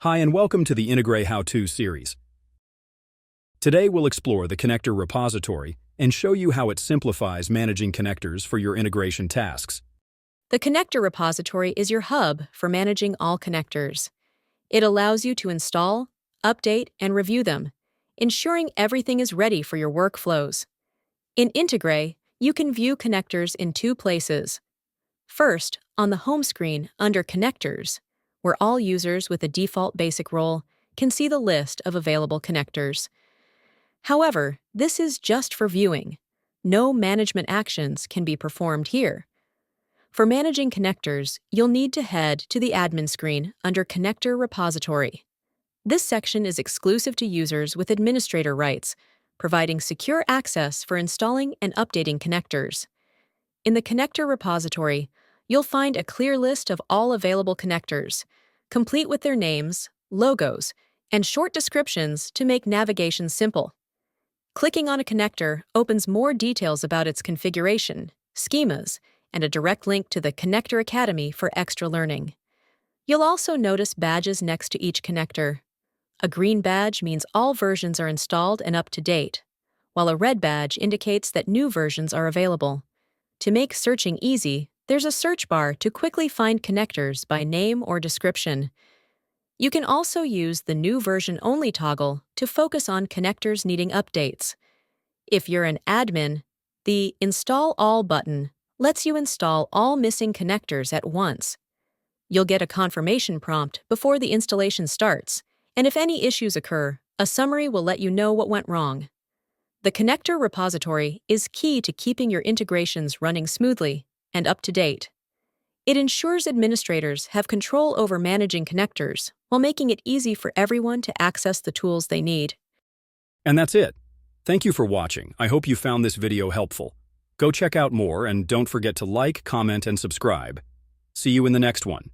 Hi and welcome to the Integray How To series. Today we'll explore the connector repository and show you how it simplifies managing connectors for your integration tasks. The connector repository is your hub for managing all connectors. It allows you to install, update, and review them, ensuring everything is ready for your workflows. In Integray, you can view connectors in two places. First, on the home screen under Connectors, where all users with a default basic role can see the list of available connectors. However, this is just for viewing. No management actions can be performed here. For managing connectors, you'll need to head to the admin screen under Connector Repository. This section is exclusive to users with administrator rights, providing secure access for installing and updating connectors. In the Connector Repository, you'll find a clear list of all available connectors, complete with their names, logos, and short descriptions to make navigation simple. Clicking on a connector opens more details about its configuration, schemas, and a direct link to the Connector Academy for extra learning. You'll also notice badges next to each connector. A green badge means all versions are installed and up to date, while a red badge indicates that new versions are available. To make searching easy, there's a search bar to quickly find connectors by name or description. You can also use the New Version Only toggle to focus on connectors needing updates. If you're an admin, the Install All button lets you install all missing connectors at once. You'll get a confirmation prompt before the installation starts, and if any issues occur, a summary will let you know what went wrong. The connector repository is key to keeping your integrations running smoothly and up to date. It ensures administrators have control over managing connectors while making it easy for everyone to access the tools they need. And that's it. Thank you for watching. I hope you found this video helpful. Go check out more and don't forget to like, comment, and subscribe. See you in the next one.